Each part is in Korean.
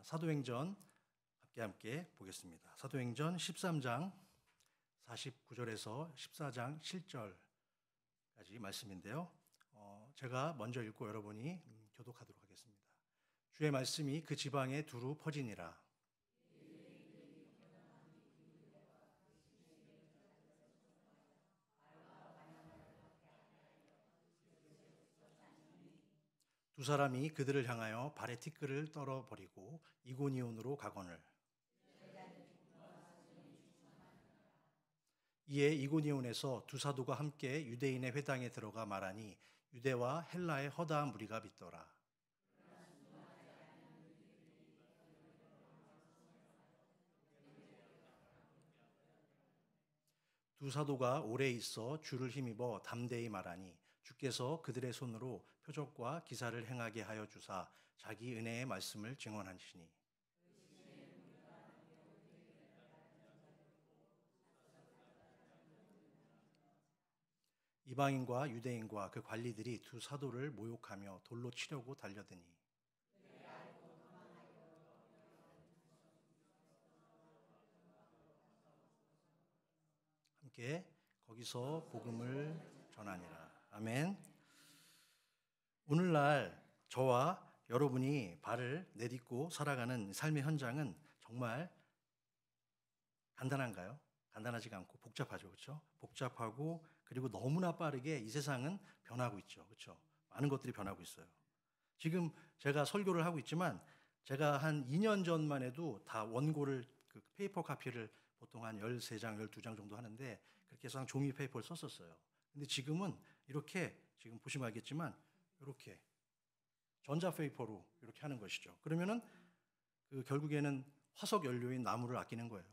사도행전 함께 보겠습니다. 사도행전 13장 49절에서 14장 7절까지 말씀인데요. 제가 먼저 읽고 여러분이 교독하도록 하겠습니다. 주의 말씀이 그 지방에 두루 퍼지니라. 두 사람이 그들을 향하여 발에 티끌을 떨어버리고 이고니온으로 가거늘. 이에 이고니온에서 두 사도가 함께 유대인의 회당에 들어가 말하니 유대와 헬라의 허다한 무리가 믿더라. 두 사도가 오래 있어 주를 힘입어 담대히 말하니 주께서 그들의 손으로 표적과 기사를 행하게 하여 주사 자기 은혜의 말씀을 증언하시니 이방인과 유대인과 그 관리들이 두 사도를 모욕하며 돌로 치려고 달려드니 함께 거기서 복음을 전하니라. 아멘. 오늘날 저와 여러분이 발을 내딛고 살아가는 삶의 현장은 정말 간단한가요? 간단하지가 않고 복잡하죠. 그렇죠? 복잡하고 그리고 너무나 빠르게 이 세상은 변하고 있죠. 그렇죠? 많은 것들이 변하고 있어요. 지금 제가 설교를 하고 있지만 제가 한 2년 전만 해도 다 원고를 그 페이퍼 카피를 보통 한 13장, 12장 정도 하는데 그렇게 해서 종이 페이퍼를 썼었어요. 근데 지금은 이렇게 지금 보시면 알겠지만 이렇게 전자 페이퍼로 이렇게 하는 것이죠. 그러면은 그 결국에는 화석 연료인 나무를 아끼는 거예요.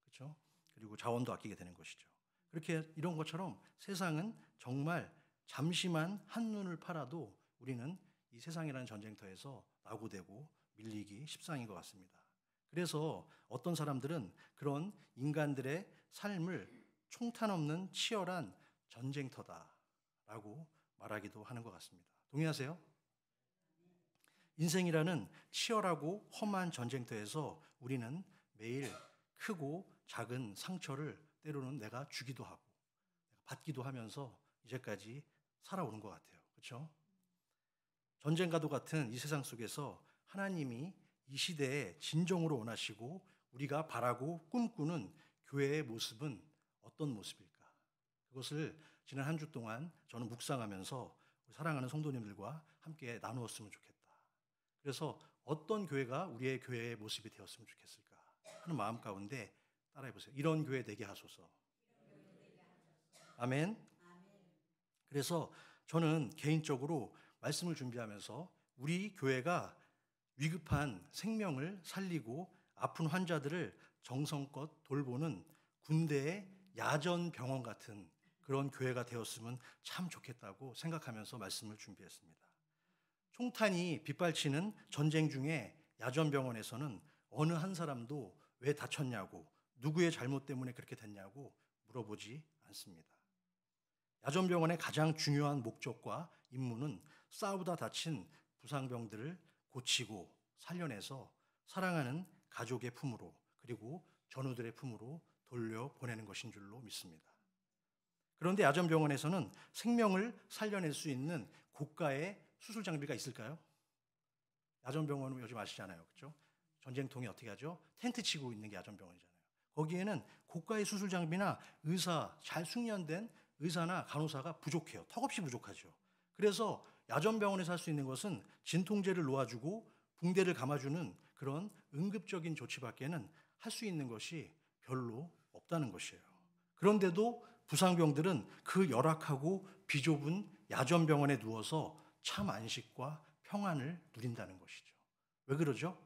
그렇죠? 그리고 자원도 아끼게 되는 것이죠. 그렇게 이런 것처럼 세상은 정말 잠시만 한눈을 팔아도 우리는 이 세상이라는 전쟁터에서 낙오되고 밀리기 십상인 것 같습니다. 그래서 어떤 사람들은 그런 인간들의 삶을 총탄 없는 치열한 전쟁터다라고 말하기도 하는 것 같습니다. 동의하세요? 인생이라는 치열하고 험한 전쟁터에서 우리는 매일 크고 작은 상처를 때로는 내가 주기도 하고 받기도 하면서 이제까지 살아오는 것 같아요. 그렇죠? 전쟁과도 같은 이 세상 속에서 하나님이 이 시대에 진정으로 원하시고 우리가 바라고 꿈꾸는 교회의 모습은 어떤 모습일까? 그것을 지난 한 주 동안 저는 묵상하면서 사랑하는 성도님들과 함께 나누었으면 좋겠다. 그래서 어떤 교회가 우리의 교회의 모습이 되었으면 좋겠을까 하는 마음 가운데 따라해보세요. 이런 교회 되게 하소서. 아멘. 그래서 저는 개인적으로 말씀을 준비하면서 우리 교회가 위급한 생명을 살리고 아픈 환자들을 정성껏 돌보는 군대의 야전 병원 같은 그런 교회가 되었으면 참 좋겠다고 생각하면서 말씀을 준비했습니다. 총탄이 빗발치는 전쟁 중에 야전 병원에서는 어느 한 사람도 왜 다쳤냐고 누구의 잘못 때문에 그렇게 됐냐고 물어보지 않습니다. 야전 병원의 가장 중요한 목적과 임무는 싸우다 다친 부상병들을 고치고 살려내서 사랑하는 가족의 품으로 그리고 전우들의 품으로 돌려보내는 것인 줄로 믿습니다. 그런데 야전병원에서는 생명을 살려낼 수 있는 고가의 수술 장비가 있을까요? 야전병원은 요즘 아시잖아요. 그렇죠? 전쟁통에 어떻게 하죠? 텐트 치고 있는 게 야전병원이잖아요. 거기에는 고가의 수술 장비나 의사, 잘 숙련된 의사나 간호사가 부족해요. 턱없이 부족하죠. 그래서 야전병원에서 할 수 있는 것은 진통제를 놓아주고 붕대를 감아주는 그런 응급적인 조치밖에는 할 수 있는 것이 별로 없다는 것이에요. 그런데도 부상병들은 그 열악하고 비좁은 야전병원에 누워서 참 안식과 평안을 누린다는 것이죠. 왜 그러죠?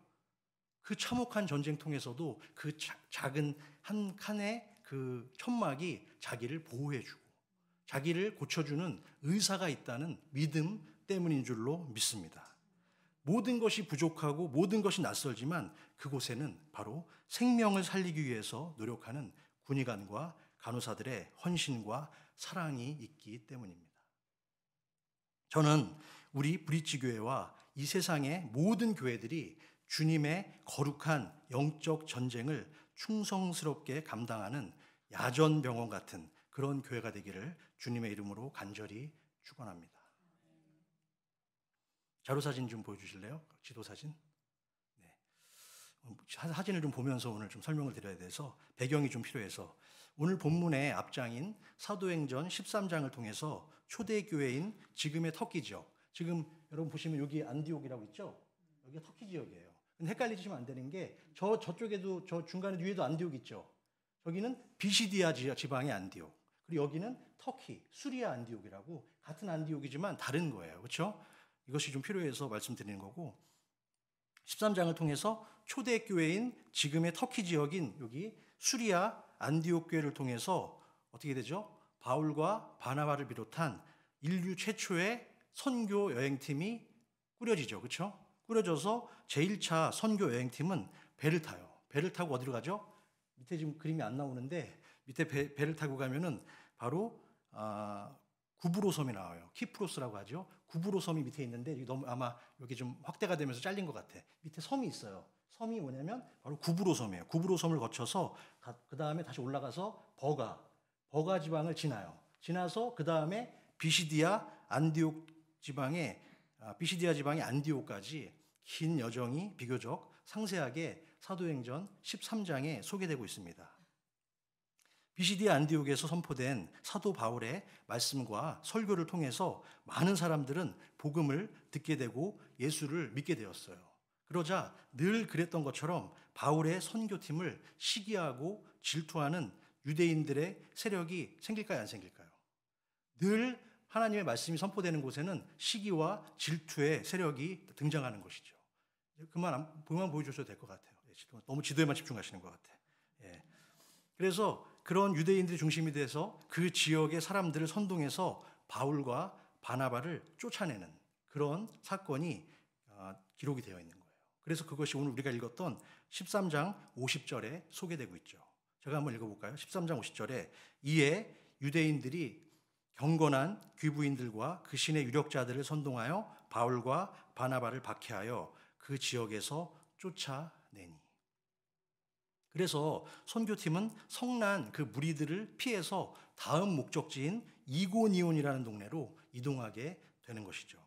그 참혹한 전쟁통에서도 그 작은 한 칸의 그 천막이 자기를 보호해주고 자기를 고쳐주는 의사가 있다는 믿음 때문인 줄로 믿습니다. 모든 것이 부족하고 모든 것이 낯설지만 그곳에는 바로 생명을 살리기 위해서 노력하는 군의관과 간호사들의 헌신과 사랑이 있기 때문입니다. 저는 우리 브릿지 교회와 이 세상의 모든 교회들이 주님의 거룩한 영적 전쟁을 충성스럽게 감당하는 야전병원 같은 그런 교회가 되기를 주님의 이름으로 간절히 축원합니다. 자료사진 좀 보여주실래요? 지도사진. 네. 사진을 좀 보면서 오늘 좀 설명을 드려야 돼서 배경이 좀 필요해서 오늘 본문의 앞장인 사도행전 13장을 통해서 초대교회인 지금의 터키 지역, 지금 여러분 보시면 여기 안디옥이라고 있죠? 여기가 터키 지역이에요. 근데 헷갈리시면 안 되는 게 저쪽에도 저 중간에 위에도 안디옥 있죠? 저기는 비시디아 지방의 안디옥. 그리고 여기는 터키, 수리아 안디옥이라고 같은 안디옥이지만 다른 거예요. 그렇죠? 이것이 좀 필요해서 말씀드리는 거고 13장을 통해서 초대교회인 지금의 터키 지역인 여기 수리아 안디옥 교회를 통해서 어떻게 되죠? 바울과 바나바를 비롯한 인류 최초의 선교 여행팀이 꾸려지죠. 그렇죠? 꾸려져서 제1차 선교 여행팀은 배를 타요. 배를 타고 어디로 가죠? 밑에 지금 그림이 안 나오는데 밑에 배를 타고 가면은 바로 구브로 섬이 나와요. 키프로스라고 하죠. 구브로 섬이 밑에 있는데 너무 아마 여기 좀 확대가 되면서 잘린 것 같아. 밑에 섬이 있어요. 섬이 뭐냐면 바로 구브로 섬이에요. 구브로 섬을 거쳐서 그 다음에 다시 올라가서 버가 지방을 지나요. 지나서 그 다음에 비시디아 지방의 안디옥까지 긴 여정이 비교적 상세하게 사도행전 13장에 소개되고 있습니다. 비시디아 안디옥에서 선포된 사도 바울의 말씀과 설교를 통해서 많은 사람들은 복음을 듣게 되고 예수를 믿게 되었어요. 그러자 늘 그랬던 것처럼 바울의 선교팀을 시기하고 질투하는 유대인들의 세력이 생길까요, 안 생길까요? 늘 하나님의 말씀이 선포되는 곳에는 시기와 질투의 세력이 등장하는 것이죠. 그만 보여주셔도 될 것 같아요. 너무 지도에만 집중하시는 것 같아요. 예. 그래서 그런 유대인들이 중심이 돼서 그 지역의 사람들을 선동해서 바울과 바나바를 쫓아내는 그런 사건이 기록이 되어 있는 거예요. 그래서 그것이 오늘 우리가 읽었던 13장 50절에 소개되고 있죠. 제가 한번 읽어볼까요? 13장 50절에 이에 유대인들이 경건한 귀부인들과 그 신의 유력자들을 선동하여 바울과 바나바를 박해하여 그 지역에서 쫓아내니. 그래서 선교팀은 성난 그 무리들을 피해서 다음 목적지인 이고니온이라는 동네로 이동하게 되는 것이죠.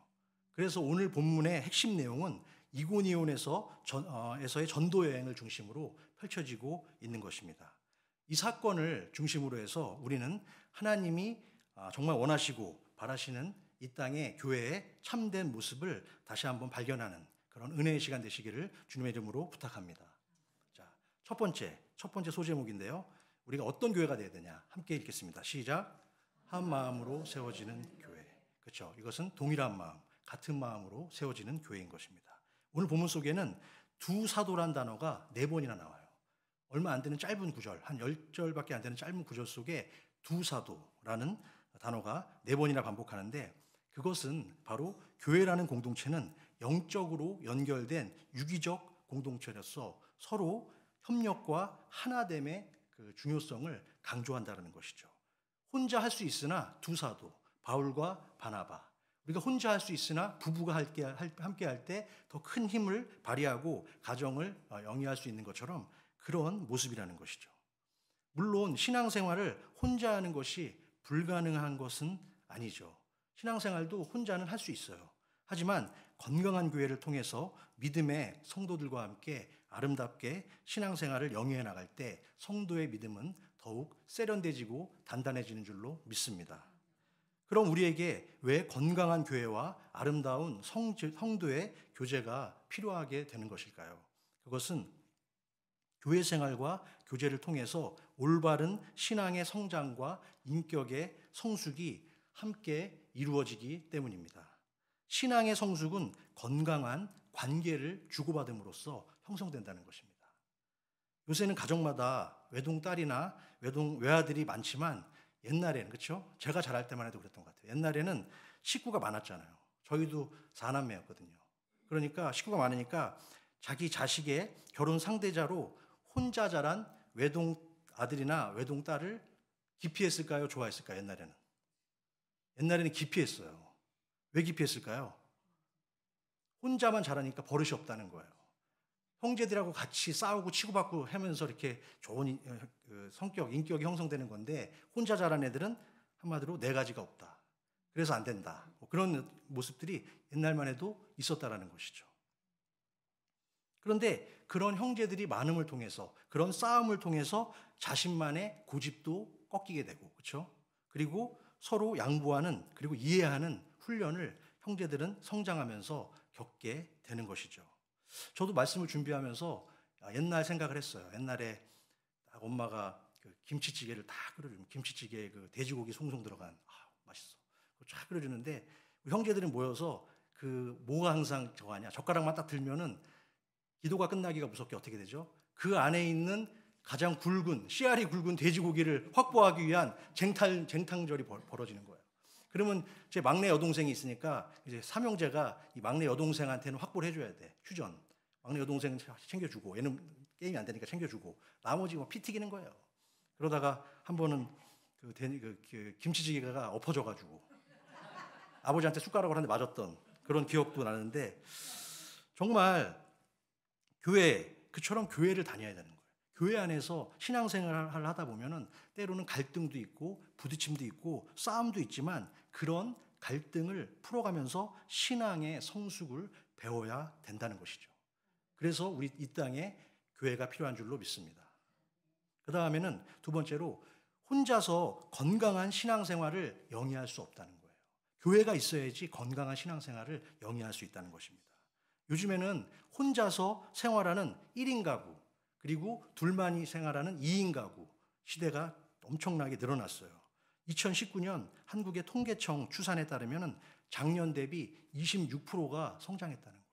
그래서 오늘 본문의 핵심 내용은 이고니온에서의 전도 여행을 중심으로 펼쳐지고 있는 것입니다. 이 사건을 중심으로 해서 우리는 하나님이 정말 원하시고 바라시는 이 땅의 교회의 참된 모습을 다시 한번 발견하는 그런 은혜의 시간 되시기를 주님의 이름으로 부탁합니다. 자, 첫 번째 소제목인데요. 우리가 어떤 교회가 되어야 되냐? 함께 읽겠습니다. 시작. 한 마음으로 세워지는 교회. 그렇죠? 이것은 동일한 마음, 같은 마음으로 세워지는 교회인 것입니다. 오늘 본문 속에는 두 사도란 단어가 4번이나 나와요. 얼마 안 되는 짧은 구절, 한 10절밖에 안 되는 짧은 구절 속에 두 사도라는 단어가 4번이나 반복하는데 그것은 바로 교회라는 공동체는 영적으로 연결된 유기적 공동체로서 서로 협력과 하나됨의 그 중요성을 강조한다는 것이죠. 혼자 할 수 있으나 두 사도, 바울과 바나바. 우리가 혼자 할 수 있으나 부부가 함께 할 때 더 큰 힘을 발휘하고 가정을 영위할 수 있는 것처럼 그런 모습이라는 것이죠. 물론 신앙생활을 혼자 하는 것이 불가능한 것은 아니죠. 신앙생활도 혼자는 할 수 있어요. 하지만 건강한 교회를 통해서 믿음의 성도들과 함께 아름답게 신앙생활을 영위해 나갈 때 성도의 믿음은 더욱 세련돼지고 단단해지는 줄로 믿습니다. 그럼 우리에게 왜 건강한 교회와 아름다운 성도의 교제가 필요하게 되는 것일까요? 그것은 교회 생활과 교제를 통해서 올바른 신앙의 성장과 인격의 성숙이 함께 이루어지기 때문입니다. 신앙의 성숙은 건강한 관계를 주고받음으로써 형성된다는 것입니다. 요새는 가정마다 외동딸이나 외아들이 많지만 옛날에는 그렇죠? 제가 자랄 때만 해도 그랬던 것 같아요. 옛날에는 식구가 많았잖아요. 저희도 4남매였거든요. 그러니까 식구가 많으니까 자기 자식의 결혼 상대자로 혼자 자란 외동 아들이나 외동 딸을 기피했을까요? 좋아했을까요? 옛날에는 기피했어요. 왜 기피했을까요? 혼자만 자라니까 버릇이 없다는 거예요. 형제들하고 같이 싸우고 치고받고 하면서 이렇게 좋은 그 성격, 인격이 형성되는 건데 혼자 자란 애들은 한마디로 네 가지가 없다. 그래서 안 된다. 뭐 그런 모습들이 옛날만 해도 있었다라는 것이죠. 그런데 그런 형제들이 많음을 통해서 그런 싸움을 통해서 자신만의 고집도 꺾이게 되고 그렇죠? 그리고 서로 양보하는 그리고 이해하는 훈련을 형제들은 성장하면서 겪게 되는 것이죠. 저도 말씀을 준비하면서 옛날 생각을 했어요. 옛날에 엄마가 그 김치찌개를 다 끓여주면 김치찌개에 그 돼지고기 송송 들어간 맛있어. 그거 쫙 끓여주는데 형제들이 모여서 그 뭐가 항상 저거 아니야. 젓가락만 딱 들면은 기도가 끝나기가 무섭게 어떻게 되죠? 그 안에 있는 가장 굵은 씨알이 굵은 돼지고기를 확보하기 위한 쟁탕절이 벌어지는 거예요. 그러면 제 막내 여동생이 있으니까 이제 삼형제가 이 막내 여동생한테는 확보를 해줘야 돼. 휴전. 막내 여동생 챙겨주고 얘는 게임이 안 되니까 챙겨주고 나머지 뭐 피 튀기는 거예요. 그러다가 한 번은 그 김치찌개가 엎어져가지고 아버지한테 숟가락을 한 대 맞았던 그런 기억도 나는데 정말 그처럼 교회를 다녀야 되는 거예요. 교회 안에서 신앙생활을 하다 보면은 때로는 갈등도 있고 부딪힘도 있고 싸움도 있지만 그런 갈등을 풀어가면서 신앙의 성숙을 배워야 된다는 것이죠. 그래서 우리 이 땅에 교회가 필요한 줄로 믿습니다. 그 다음에는 두 번째로 혼자서 건강한 신앙생활을 영위할 수 없다는 거예요. 교회가 있어야지 건강한 신앙생활을 영위할 수 있다는 것입니다. 요즘에는 혼자서 생활하는 1인 가구 그리고 둘만이 생활하는 2인 가구 시대가 엄청나게 늘어났어요. 2019년 한국의 통계청 추산에 따르면 작년 대비 26%가 성장했다는 거예요.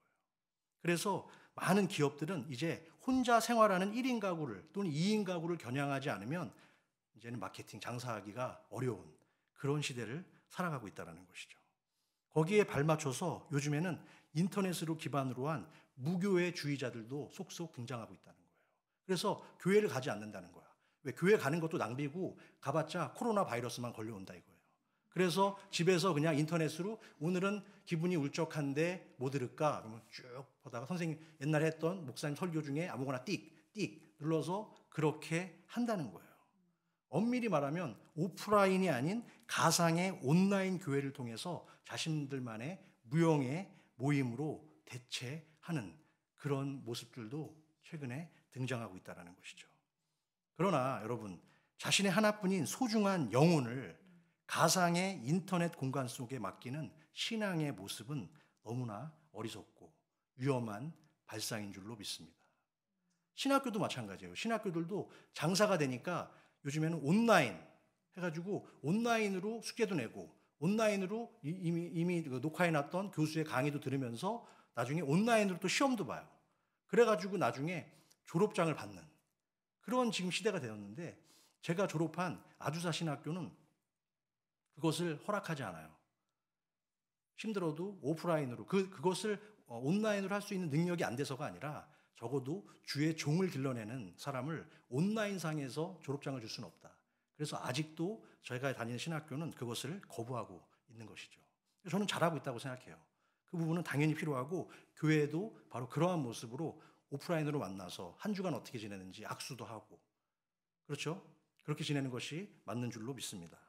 그래서 많은 기업들은 이제 혼자 생활하는 1인 가구를 또는 2인 가구를 겨냥하지 않으면 이제는 마케팅 장사하기가 어려운 그런 시대를 살아가고 있다는 것이죠. 거기에 발맞춰서 요즘에는 인터넷으로 기반으로 한 무교회주의자들도 속속 등장하고 있다는 거예요. 그래서 교회를 가지 않는다는 거야. 왜? 교회 가는 것도 낭비고 가봤자 코로나 바이러스만 걸려온다 이거예요. 그래서 집에서 그냥 인터넷으로 오늘은 기분이 울적한데 뭐 들을까? 그러면 쭉 보다가 선생님 옛날에 했던 목사님 설교 중에 아무거나 띡 눌러서 그렇게 한다는 거예요. 엄밀히 말하면 오프라인이 아닌 가상의 온라인 교회를 통해서 자신들만의 무형의 모임으로 대체하는 그런 모습들도 최근에 등장하고 있다는 것이죠. 그러나 여러분, 자신의 하나뿐인 소중한 영혼을 가상의 인터넷 공간 속에 맡기는 신앙의 모습은 너무나 어리석고 위험한 발상인 줄로 믿습니다. 신학교도 마찬가지예요. 신학교들도 장사가 되니까 요즘에는 온라인 해가지고 온라인으로 숙제도 내고 온라인으로 이미 녹화해놨던 교수의 강의도 들으면서 나중에 온라인으로 또 시험도 봐요. 그래가지고 나중에 졸업장을 받는 그런 지금 시대가 되었는데 제가 졸업한 아주사 신학교는 그것을 허락하지 않아요. 힘들어도 오프라인으로 그것을 온라인으로 할 수 있는 능력이 안 돼서가 아니라 적어도 주의 종을 길러내는 사람을 온라인상에서 졸업장을 줄 수는 없다. 그래서 아직도 저희가 다니는 신학교는 그것을 거부하고 있는 것이죠. 저는 잘하고 있다고 생각해요. 그 부분은 당연히 필요하고 교회도 바로 그러한 모습으로 오프라인으로 만나서 한 주간 어떻게 지내는지 악수도 하고 그렇죠? 그렇게 지내는 것이 맞는 줄로 믿습니다.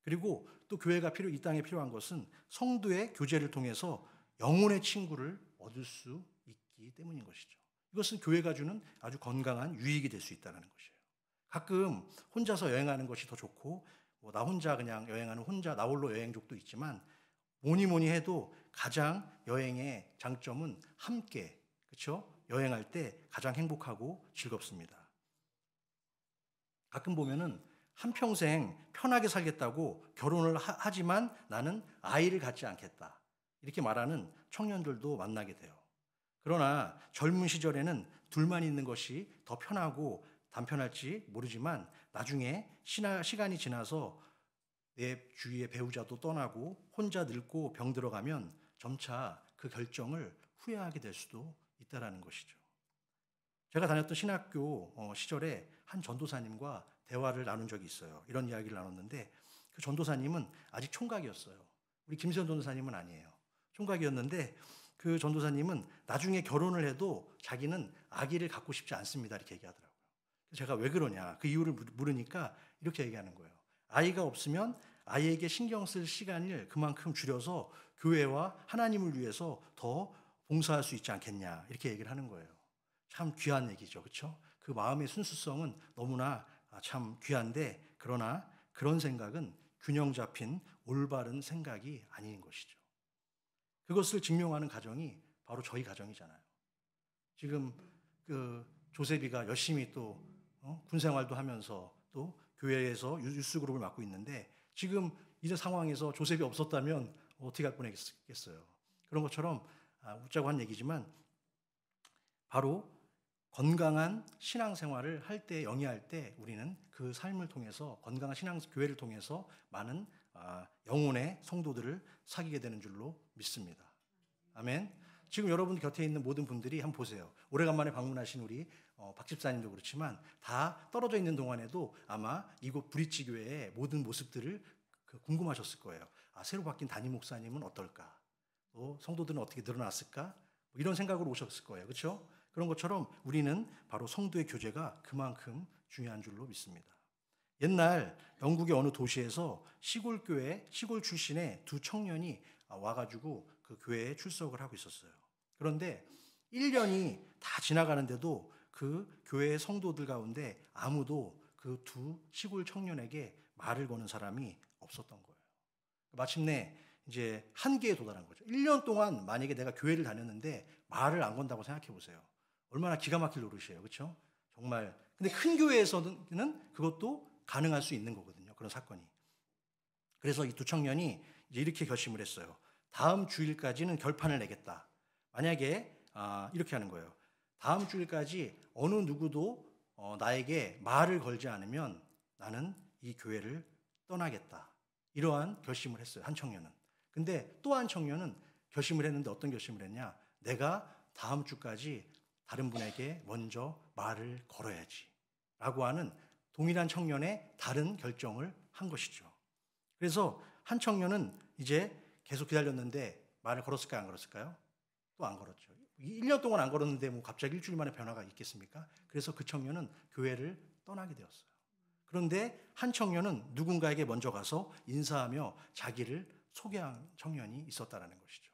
그리고 또 교회가 이 땅에 필요한 것은 성도의 교제를 통해서 영혼의 친구를 얻을 수 있기 때문인 것이죠. 이것은 교회가 주는 아주 건강한 유익이 될 수 있다는 것이에요. 가끔 혼자서 여행하는 것이 더 좋고 나 혼자 그냥 여행하는 나홀로 여행족도 있지만 뭐니 해도 가장 여행의 장점은 함께 그렇죠? 여행할 때 가장 행복하고 즐겁습니다. 가끔 보면은 한평생 편하게 살겠다고 결혼을 하지만 나는 아이를 갖지 않겠다. 이렇게 말하는 청년들도 만나게 돼요. 그러나 젊은 시절에는 둘만 있는 것이 더 편하고 단편할지 모르지만 나중에 시간이 지나서 내 주위의 배우자도 떠나고 혼자 늙고 병 들어가면 점차 그 결정을 후회하게 될 수도 있다는 것이죠. 제가 다녔던 신학교 시절에 한 전도사님과 대화를 나눈 적이 있어요. 이런 이야기를 나눴는데 그 전도사님은 아직 총각이었어요. 우리 김수현 전도사님은 아니에요. 총각이었는데 그 전도사님은 나중에 결혼을 해도 자기는 아기를 갖고 싶지 않습니다. 이렇게 얘기하더라고요. 제가 왜 그러냐 그 이유를 물으니까 이렇게 얘기하는 거예요. 아이가 없으면 아이에게 신경 쓸 시간을 그만큼 줄여서 교회와 하나님을 위해서 더 봉사할 수 있지 않겠냐 이렇게 얘기를 하는 거예요. 참 귀한 얘기죠. 그렇죠? 그 마음의 순수성은 너무나 참 귀한데 그러나 그런 생각은 균형 잡힌 올바른 생각이 아닌 것이죠. 그것을 증명하는 가정이 바로 저희 가정이잖아요. 지금 그 조세비가 열심히 또 군 생활도 하면서 또 교회에서 유스 그룹을 맡고 있는데 지금 이런 상황에서 조셉이 없었다면 어떻게 할 뻔했겠어요. 그런 것처럼 웃자고 한 얘기지만 바로 건강한 신앙생활을 할 때 영위할 때 우리는 그 삶을 통해서 건강한 신앙 교회를 통해서 많은 영혼의 성도들을 사귀게 되는 줄로 믿습니다. 아멘. 지금 여러분 곁에 있는 모든 분들이 한번 보세요. 오래간만에 방문하신 우리 박 집사님도 그렇지만 다 떨어져 있는 동안에도 아마 이곳 브릿지 교회의 모든 모습들을 궁금하셨을 거예요. 새로 바뀐 담임 목사님은 어떨까? 또 성도들은 어떻게 늘어났을까? 이런 생각으로 오셨을 거예요. 그렇죠? 그런 것처럼 우리는 바로 성도의 교제가 그만큼 중요한 줄로 믿습니다. 옛날 영국의 어느 도시에서 시골교회, 시골 출신의 두 청년이 와가지고 그 교회에 출석을 하고 있었어요. 그런데 1년이 다 지나가는데도 그 교회의 성도들 가운데 아무도 그 두 시골 청년에게 말을 거는 사람이 없었던 거예요. 마침내 이제 한계에 도달한 거죠. 1년 동안 만약에 내가 교회를 다녔는데 말을 안 건다고 생각해 보세요. 얼마나 기가 막힐 노릇이에요. 그렇죠? 정말. 근데 큰 교회에서는 그것도 가능할 수 있는 거거든요. 그런 사건이. 그래서 이 두 청년이 이제 이렇게 결심을 했어요. 다음 주일까지는 결판을 내겠다. 만약에 이렇게 하는 거예요. 다음 주일까지 어느 누구도 나에게 말을 걸지 않으면 나는 이 교회를 떠나겠다. 이러한 결심을 했어요. 한 청년은. 근데 또 한 청년은 결심을 했는데 어떤 결심을 했냐. 내가 다음 주까지 다른 분에게 먼저 말을 걸어야지. 라고 하는 동일한 청년의 다른 결정을 한 것이죠. 그래서 한 청년은 이제 계속 기다렸는데 말을 걸었을까요? 안 걸었을까요? 또 안 걸었죠. 1년 동안 안 걸었는데 뭐 갑자기 일주일 만에 변화가 있겠습니까? 그래서 그 청년은 교회를 떠나게 되었어요. 그런데 한 청년은 누군가에게 먼저 가서 인사하며 자기를 소개한 청년이 있었다는 것이죠.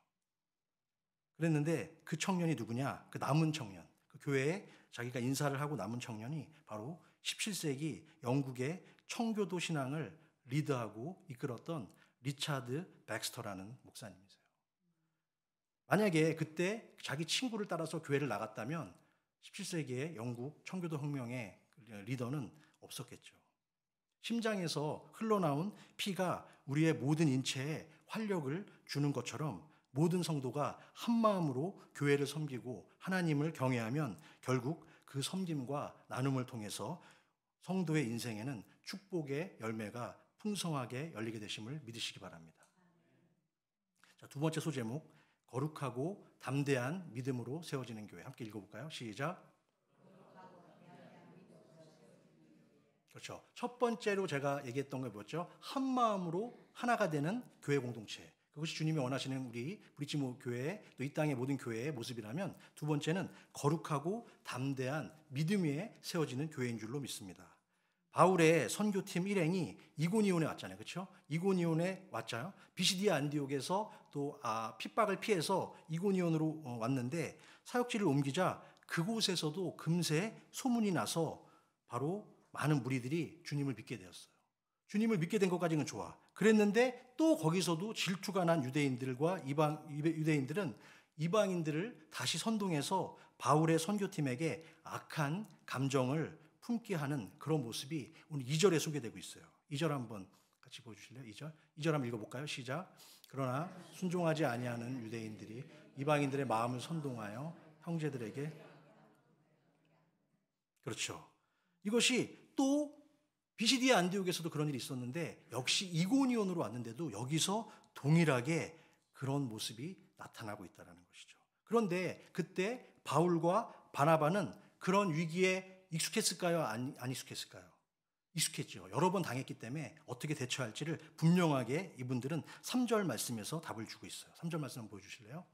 그랬는데 그 청년이 누구냐? 그 남은 청년. 그 교회에 자기가 인사를 하고 남은 청년이 바로 17세기 영국의 청교도 신앙을 리드하고 이끌었던 리차드 백스터라는 목사님이세요. 만약에 그때 자기 친구를 따라서 교회를 나갔다면 17세기의 영국 청교도 혁명의 리더는 없었겠죠. 심장에서 흘러나온 피가 우리의 모든 인체에 활력을 주는 것처럼 모든 성도가 한 마음으로 교회를 섬기고 하나님을 경외하면 결국 그 섬김과 나눔을 통해서 성도의 인생에는 축복의 열매가 풍성하게 열리게 되심을 믿으시기 바랍니다. 자, 두 번째 소제목, 거룩하고 담대한 믿음으로 세워지는 교회. 함께 읽어볼까요? 시작. 그렇죠. 첫 번째로 제가 얘기했던 게 뭐였죠? 한 마음으로 하나가 되는 교회 공동체. 그것이 주님이 원하시는 우리 브릿지 교회 또 이 땅의 모든 교회의 모습이라면 두 번째는 거룩하고 담대한 믿음 위에 세워지는 교회인 줄로 믿습니다. 바울의 선교팀 일행이 이고니온에 왔잖아요. 그렇죠? 이고니온에 왔잖아요. 비시디아 안디옥에서 또 핍박을 피해서 이고니온으로 왔는데 사역지를 옮기자 그곳에서도 금세 소문이 나서 바로 많은 무리들이 주님을 믿게 되었어요. 주님을 믿게 된 것까지는 좋아. 그랬는데 또 거기서도 질투가 난 유대인들과 유대인들은 이방인들을 다시 선동해서 바울의 선교팀에게 악한 감정을 품게 하는 그런 모습이 오늘 2절에 소개되고 있어요. 2절 한번 같이 보여주실래요? 2절 한번 읽어볼까요? 시작. 그러나 순종하지 아니하는 유대인들이 이방인들의 마음을 선동하여 형제들에게 그렇죠. 이것이 또 비시디아 안디옥에서도 그런 일이 있었는데 역시 이고니온으로 왔는데도 여기서 동일하게 그런 모습이 나타나고 있다는 것이죠. 그런데 그때 바울과 바나바는 그런 위기에 익숙했을까요? 안 익숙했을까요? 익숙했죠. 여러 번 당했기 때문에 어떻게 대처할지를 분명하게 이분들은 3절 말씀에서 답을 주고 있어요. 3절 말씀 한번 보여주실래요?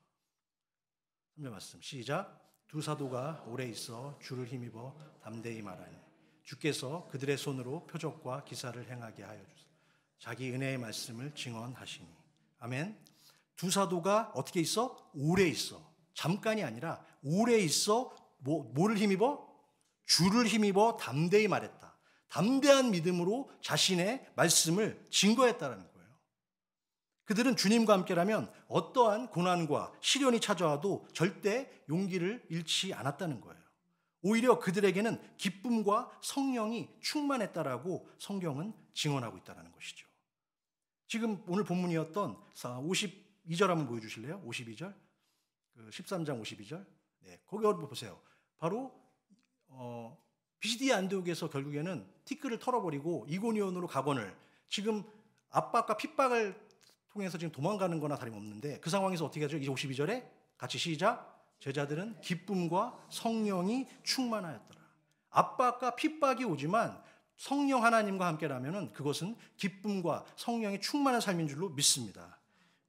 3절 말씀 시작. 두 사도가 오래 있어 주를 힘입어 담대히 말하니 주께서 그들의 손으로 표적과 기사를 행하게 하여 주사 자기 은혜의 말씀을 증언하시니. 아멘. 두 사도가 어떻게 있어? 오래 있어. 잠깐이 아니라 오래 있어. 뭐를 힘입어? 주를 힘입어 담대히 말했다. 담대한 믿음으로 자신의 말씀을 증거했다라는 거예요. 그들은 주님과 함께라면 어떠한 고난과 시련이 찾아와도 절대 용기를 잃지 않았다는 거예요. 오히려 그들에게는 기쁨과 성령이 충만했다라고 성경은 증언하고 있다는 것이죠. 지금 오늘 본문이었던 52절 한번 보여주실래요? 52절, 13장 52절. 네, 거기 보세요. 바로 비시디아 안디옥에서 결국에는 티끌을 털어버리고 이고니온으로 가거늘 지금 압박과 핍박을 통해서 지금 도망가는 거나 다름없는데 그 상황에서 어떻게 하죠? 이제 52절에 같이 시작. 제자들은 기쁨과 성령이 충만하였더라. 압박과 핍박이 오지만 성령 하나님과 함께라면 그것은 기쁨과 성령이 충만한 삶인 줄로 믿습니다.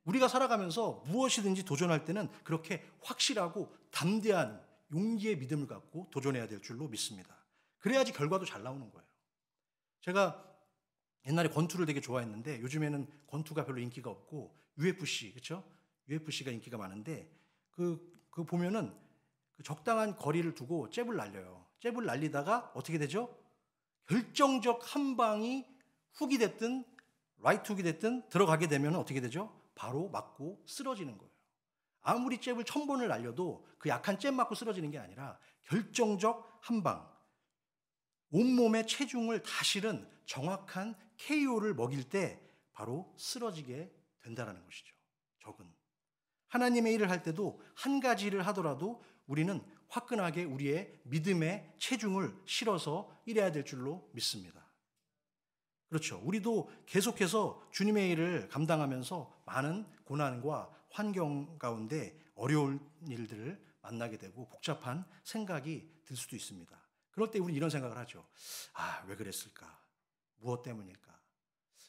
우리가 살아가면서 무엇이든지 도전할 때는 그렇게 확실하고 담대한 용기의 믿음을 갖고 도전해야 될 줄로 믿습니다. 그래야지 결과도 잘 나오는 거예요. 제가 옛날에 권투를 되게 좋아했는데 요즘에는 권투가 별로 인기가 없고 UFC, 그렇죠? UFC가 인기가 많은데 그 보면은 그 적당한 거리를 두고 잽을 날려요. 잽을 날리다가 어떻게 되죠? 결정적 한 방이 훅이 됐든 라이트 훅이 됐든 들어가게 되면 어떻게 되죠? 바로 맞고 쓰러지는 거예요. 아무리 잽을 1000번을 날려도 그 약한 잽 맞고 쓰러지는 게 아니라 결정적 한 방, 온몸의 체중을 다 실은 정확한 KO를 먹일 때 바로 쓰러지게 된다는 것이죠. 적은. 하나님의 일을 할 때도 한 가지 일을 하더라도 우리는 화끈하게 우리의 믿음의 체중을 실어서 일해야 될 줄로 믿습니다. 그렇죠. 우리도 계속해서 주님의 일을 감당하면서 많은 고난과 환경 가운데 어려운 일들을 만나게 되고 복잡한 생각이 들 수도 있습니다. 그럴 때 우리는 이런 생각을 하죠. 왜 그랬을까? 무엇 때문일까?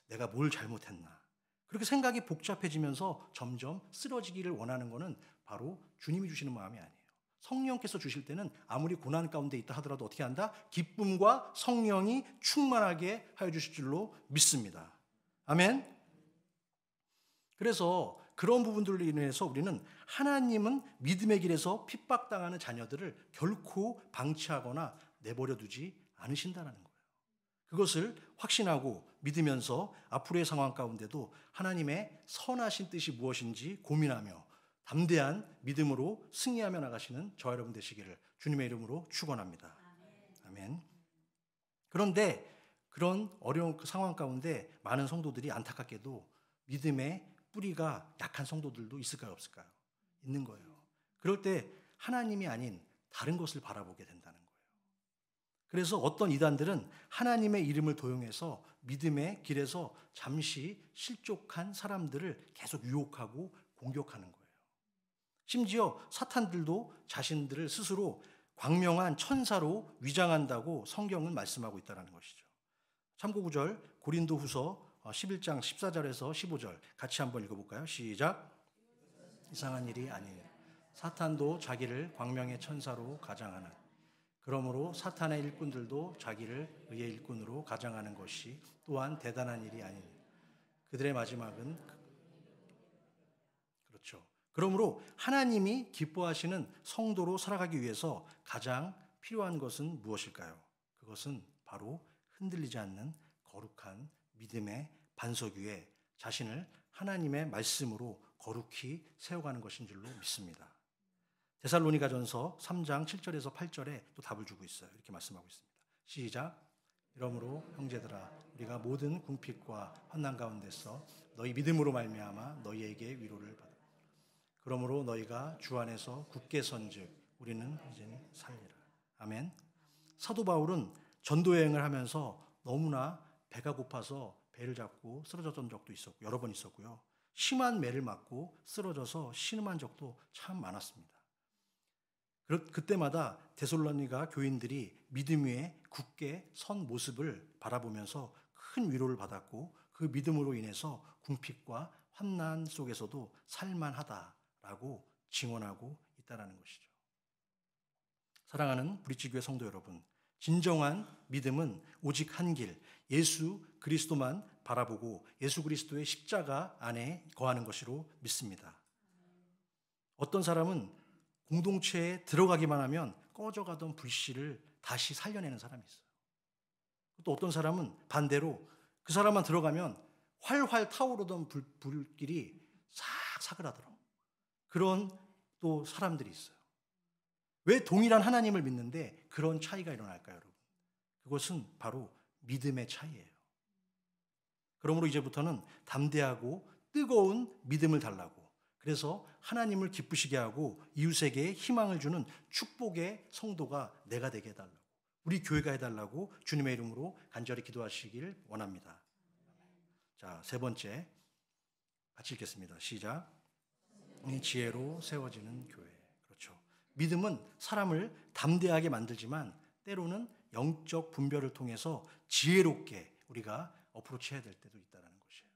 내가 뭘 잘못했나? 그렇게 생각이 복잡해지면서 점점 쓰러지기를 원하는 것은 바로 주님이 주시는 마음이 아니에요. 성령께서 주실 때는 아무리 고난 가운데 있다 하더라도 어떻게 한다? 기쁨과 성령이 충만하게 하여 주실 줄로 믿습니다. 아멘. 그래서 그런 부분들로 인해서 우리는 하나님은 믿음의 길에서 핍박당하는 자녀들을 결코 방치하거나 내버려 두지 않으신다는 거예요. 그것을 확신하고 믿으면서 앞으로의 상황 가운데도 하나님의 선하신 뜻이 무엇인지 고민하며 담대한 믿음으로 승리하며 나가시는 저와 여러분 되시기를 주님의 이름으로 축원합니다. 아멘. 그런데 그런 어려운 그 상황 가운데 많은 성도들이 안타깝게도 믿음의 뿌리가 약한 성도들도 있을까요, 없을까요? 있는 거예요. 그럴 때 하나님이 아닌 다른 것을 바라보게 된다는 거예요. 그래서 어떤 이단들은 하나님의 이름을 도용해서 믿음의 길에서 잠시 실족한 사람들을 계속 유혹하고 공격하는 거예요. 심지어 사탄들도 자신들을 스스로 광명한 천사로 위장한다고 성경은 말씀하고 있다는 것이죠. 참고구절 고린도후서 11장 14절에서 15절 같이 한번 읽어볼까요? 시작. 이상한 일이 아니에요. 사탄도 자기를 광명의 천사로 가장하는 그러므로 사탄의 일꾼들도 자기를 의의 일꾼으로 가장하는 것이 또한 대단한 일이 아니니 그들의 마지막은 그렇죠. 그러므로 하나님이 기뻐하시는 성도로 살아가기 위해서 가장 필요한 것은 무엇일까요? 그것은 바로 흔들리지 않는 거룩한 믿음의 반석 위에 자신을 하나님의 말씀으로 거룩히 세워가는 것인 줄로 믿습니다. 데살로니가전서 3장 7절에서 8절에 또 답을 주고 있어요. 이렇게 말씀하고 있습니다. 시작. 이러므로 형제들아 우리가 모든 궁핍과 환난 가운데서 너희 믿음으로 말미암아 너희에게 위로를 받아. 그러므로 너희가 주 안에서 굳게 선즉 우리는 이제는 살리라. 아멘. 사도 바울은 전도 여행을 하면서 너무나 배가 고파서 배를 잡고 쓰러졌던 적도 있었고 여러 번 있었고요. 심한 매를 맞고 쓰러져서 신음한 적도 참 많았습니다. 그때마다 데살로니가 교인들이 믿음 위에 굳게 선 모습을 바라보면서 큰 위로를 받았고 그 믿음으로 인해서 궁핍과 환난 속에서도 살만하다라고 증언하고 있다는 있다는 것이죠. 사랑하는 브릿지교회 성도 여러분, 진정한 믿음은 오직 한 길, 예수 그리스도만 바라보고 예수 그리스도의 십자가 안에 거하는 것으로 믿습니다. 어떤 사람은 공동체에 들어가기만 하면 꺼져가던 불씨를 다시 살려내는 사람이 있어요. 또 어떤 사람은 반대로 그 사람만 들어가면 활활 타오르던 불길이 싹 사그라들어. 그런 또 사람들이 있어요. 왜 동일한 하나님을 믿는데 그런 차이가 일어날까요, 여러분? 그것은 바로 믿음의 차이예요. 그러므로 이제부터는 담대하고 뜨거운 믿음을 달라고, 그래서 하나님을 기쁘시게 하고 이웃에게 희망을 주는 축복의 성도가 내가 되게 해달라고, 우리 교회가 해달라고 주님의 이름으로 간절히 기도하시길 원합니다. 자, 세 번째 같이 읽겠습니다. 시작. 지혜로 세워지는 교회. 그렇죠. 믿음은 사람을 담대하게 만들지만 때로는 영적 분별을 통해서 지혜롭게 우리가 어프로치해야 될 때도 있다는 것이에요.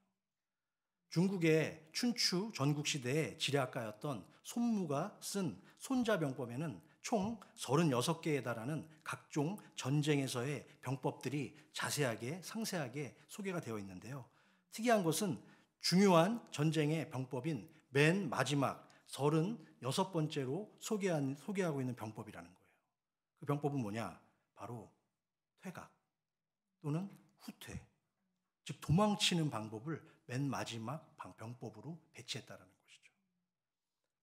중국의 춘추 전국시대의 지략가였던 손무가 쓴 손자병법에는 총 36개에 달하는 각종 전쟁에서의 병법들이 자세하게 상세하게 소개가 되어 있는데요. 특이한 것은 중요한 전쟁의 병법인 맨 마지막 36번째로 소개하고 있는 병법이라는 거예요. 그 병법은 뭐냐? 바로 퇴각 또는 후퇴, 즉 도망치는 방법을 맨 마지막 병법으로 배치했다는 것이죠.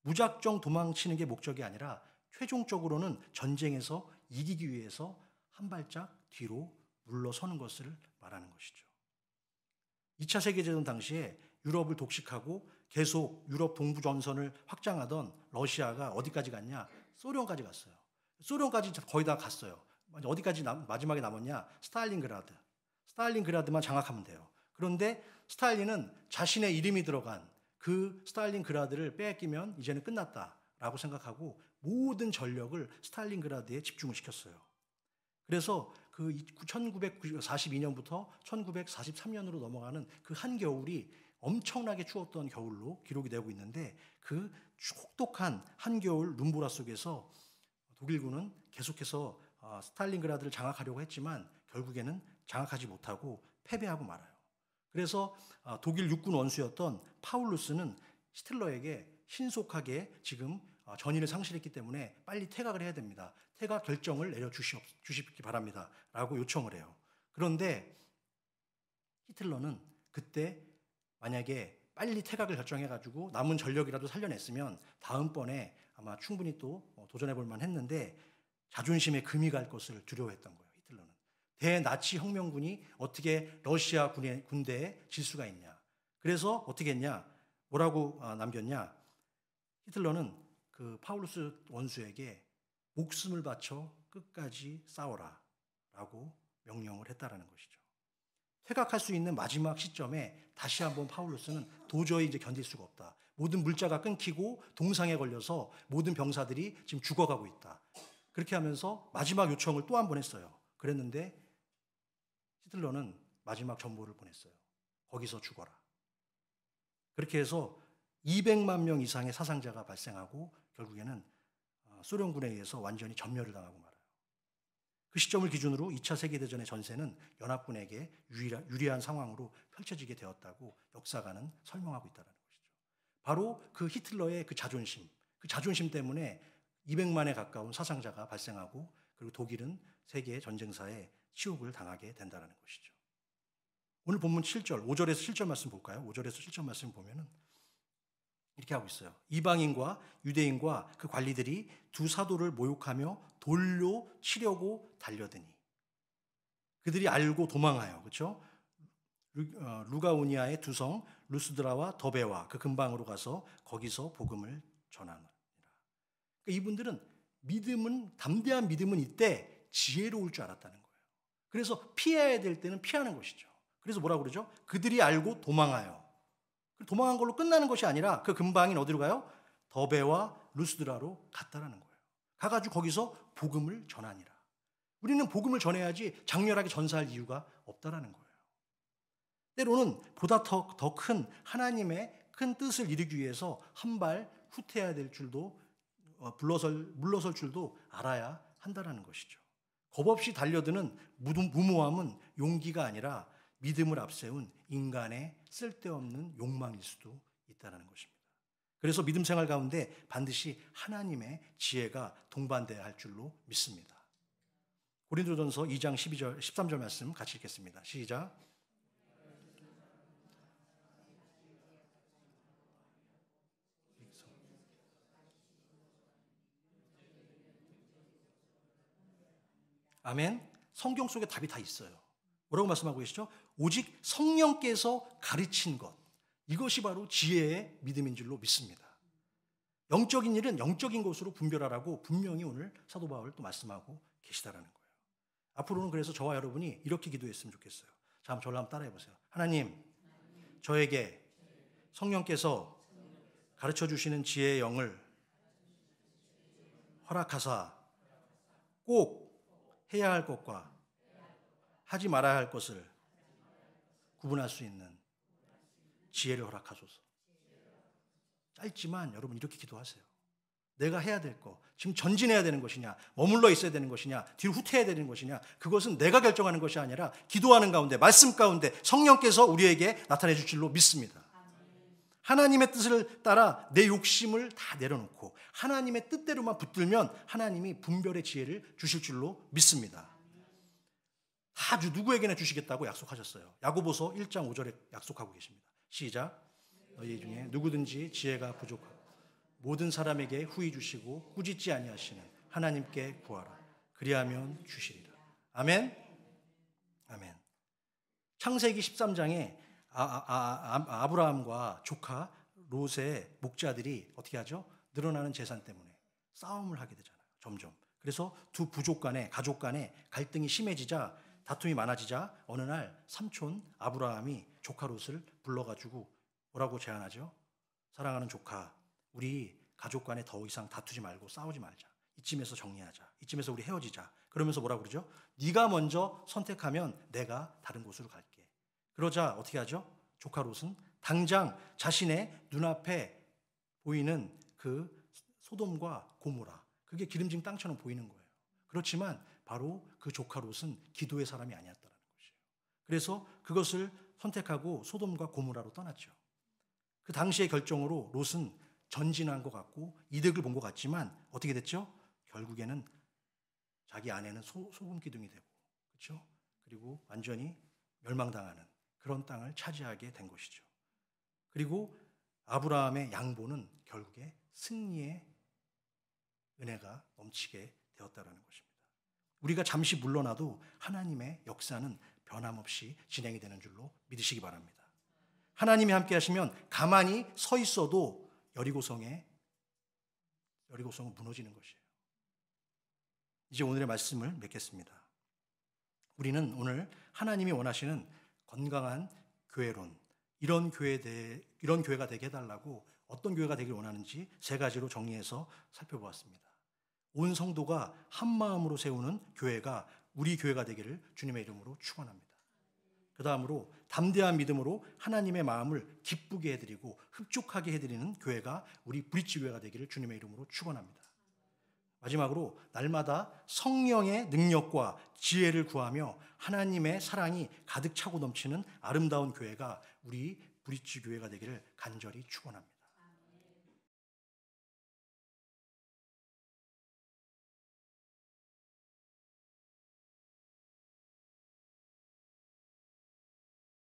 무작정 도망치는 게 목적이 아니라 최종적으로는 전쟁에서 이기기 위해서 한 발짝 뒤로 물러서는 것을 말하는 것이죠. 2차 세계대전 당시에 유럽을 독식하고 계속 유럽 동부 전선을 확장하던 러시아가 어디까지 갔냐? 소련까지 갔어요. 소련까지 거의 다 갔어요. 어디까지 마지막에 남았냐? 스탈린그라드. 스탈린그라드만 장악하면 돼요. 그런데 스탈린은 자신의 이름이 들어간 그 스탈린그라드를 빼앗기면 이제는 끝났다라고 생각하고 모든 전력을 스탈린그라드에 집중을 시켰어요. 그래서 그 1942년부터 1943년으로 넘어가는 그 한겨울이 엄청나게 추웠던 겨울로 기록이 되고 있는데, 그 혹독한 한겨울 눈보라 속에서 독일군은 계속해서 스탈린그라드를 장악하려고 했지만 결국에는 장악하지 못하고 패배하고 말아요. 그래서 독일 육군 원수였던 파울루스는 히틀러에게 신속하게 지금 전의를 상실했기 때문에 빨리 퇴각을 해야 됩니다. 퇴각 결정을 내려주시기 바랍니다. 라고 요청을 해요. 그런데 히틀러는 그때 만약에 빨리 퇴각을 결정해가지고 남은 전력이라도 살려냈으면 다음번에 아마 충분히 또 도전해볼 만했는데 자존심에 금이 갈 것을 두려워했던 거예요. 히틀러는. 대나치 혁명군이 어떻게 러시아 군대에 질 수가 있냐. 그래서 어떻게 했냐. 뭐라고 남겼냐. 히틀러는 그 파울루스 원수에게 목숨을 바쳐 끝까지 싸워라 라고 명령을 했다라는 것이죠. 퇴각할 수 있는 마지막 시점에 다시 한번 파울루스는 도저히 이제 견딜 수가 없다. 모든 물자가 끊기고 동상에 걸려서 모든 병사들이 지금 죽어가고 있다. 그렇게 하면서 마지막 요청을 또 한 번 했어요. 그랬는데 히틀러는 마지막 전보를 보냈어요. 거기서 죽어라. 그렇게 해서 200만 명 이상의 사상자가 발생하고 결국에는 소련군에 의해서 완전히 전멸을 당하고 말아요. 그 시점을 기준으로 2차 세계대전의 전세는 연합군에게 유리한 상황으로 펼쳐지게 되었다고 역사가는 설명하고 있다는 것이죠. 바로 그 히틀러의 그 자존심 때문에 200만에 가까운 사상자가 발생하고 그리고 독일은 세계 전쟁사에 치욕을 당하게 된다는 것이죠. 오늘 본문 7절, 5절에서 7절 말씀 볼까요? 5절에서 7절 말씀 보면은 이렇게 하고 있어요. 이방인과 유대인과 그 관리들이 두 사도를 모욕하며 돌로 치려고 달려드니 그들이 알고 도망하여, 그렇죠? 루가오니아의 두 성 루스드라와 더베와 그 근방으로 가서 거기서 복음을 전하느니라. 그러니까 이분들은 담대한 믿음은 이때 지혜로울 줄 알았다는 거예요. 그래서 피해야 될 때는 피하는 것이죠. 그래서 뭐라고 그러죠? 그들이 알고 도망하여. 도망한 걸로 끝나는 것이 아니라 그 근방인 어디로 가요? 더베와 루스드라로 갔다라는 거예요. 가가지고 거기서 복음을 전하니라. 우리는 복음을 전해야지 장렬하게 전사할 이유가 없다라는 거예요. 때로는 보다 더 큰 하나님의 큰 뜻을 이루기 위해서 한 발 후퇴해야 될 줄도 물러설 줄도 알아야 한다라는 것이죠. 겁 없이 달려드는 무모함은 용기가 아니라 믿음을 앞세운 인간의 쓸데없는 욕망일 수도 있다는 것입니다. 그래서 믿음 생활 가운데 반드시 하나님의 지혜가 동반돼야 할 줄로 믿습니다. 고린도전서 2장 13절 말씀 같이 읽겠습니다. 시작. 아멘. 성경 속에 답이 다 있어요. 뭐라고 말씀하고 계시죠? 오직 성령께서 가르친 것, 이것이 바로 지혜의 믿음인 줄로 믿습니다. 영적인 일은 영적인 것으로 분별하라고 분명히 오늘 사도 바울 또 말씀하고 계시다라는 거예요. 앞으로는 그래서 저와 여러분이 이렇게 기도했으면 좋겠어요. 자, 저를 한번 따라해 보세요. 하나님, 저에게 성령께서 가르쳐 주시는 지혜의 영을 허락하사 꼭 해야 할 것과 하지 말아야 할 것을 구분할 수 있는 지혜를 허락하소서. 짧지만 여러분 이렇게 기도하세요. 내가 해야 될 거, 지금 전진해야 되는 것이냐, 머물러 있어야 되는 것이냐, 뒤로 후퇴해야 되는 것이냐, 그것은 내가 결정하는 것이 아니라 기도하는 가운데, 말씀 가운데 성령께서 우리에게 나타내 줄 줄로 믿습니다. 하나님의 뜻을 따라 내 욕심을 다 내려놓고 하나님의 뜻대로만 붙들면 하나님이 분별의 지혜를 주실 줄로 믿습니다. 다 누구에게나 주시겠다고 약속하셨어요. 야고보서 1장 5절에 약속하고 계십니다. 시작. 너희 중에 누구든지 지혜가 부족하고 모든 사람에게 후히 주시고 꾸짖지 아니하시는 하나님께 구하라. 그리하면 주시리라. 아멘. 아멘. 창세기 13장에 아브라함과 조카 롯의 목자들이 어떻게 하죠? 늘어나는 재산 때문에 싸움을 하게 되잖아요. 점점. 그래서 두 부족 간에, 가족 간에 갈등이 심해지자, 다툼이 많아지자 어느 날 삼촌 아브라함이 조카 롯을 불러가지고 뭐라고 제안하죠? 사랑하는 조카, 우리 가족 간에 더 이상 다투지 말고 싸우지 말자. 이쯤에서 정리하자. 이쯤에서 우리 헤어지자. 그러면서 뭐라고 그러죠? 네가 먼저 선택하면 내가 다른 곳으로 갈게. 그러자 어떻게 하죠? 조카 롯은 당장 자신의 눈앞에 보이는 그 소돔과 고모라, 그게 기름진 땅처럼 보이는 거예요. 그렇지만 바로 그 조카 롯은 기도의 사람이 아니었다는 것이에요. 그래서 그것을 선택하고 소돔과 고모라로 떠났죠. 그 당시의 결정으로 롯은 전진한 것 같고 이득을 본 것 같지만 어떻게 됐죠? 결국에는 자기 아내는 소금 기둥이 되고, 그렇죠? 그리고 완전히 멸망당하는 그런 땅을 차지하게 된 것이죠. 그리고 아브라함의 양보는 결국에 승리의 은혜가 넘치게 되었다는 것입니다. 우리가 잠시 물러나도 하나님의 역사는 변함없이 진행이 되는 줄로 믿으시기 바랍니다. 하나님이 함께 하시면 가만히 서 있어도 여리고성은 무너지는 것이에요. 이제 오늘의 말씀을 맺겠습니다. 우리는 오늘 하나님이 원하시는 건강한 교회론, 이런 교회가 되게 해달라고 어떤 교회가 되길 원하는지 세 가지로 정리해서 살펴보았습니다. 온 성도가 한 마음으로 세우는 교회가 우리 교회가 되기를 주님의 이름으로 축원합니다. 그 다음으로 담대한 믿음으로 하나님의 마음을 기쁘게 해드리고 흡족하게 해드리는 교회가 우리 브릿지 교회가 되기를 주님의 이름으로 축원합니다. 마지막으로 날마다 성령의 능력과 지혜를 구하며 하나님의 사랑이 가득 차고 넘치는 아름다운 교회가 우리 브릿지 교회가 되기를 간절히 축원합니다.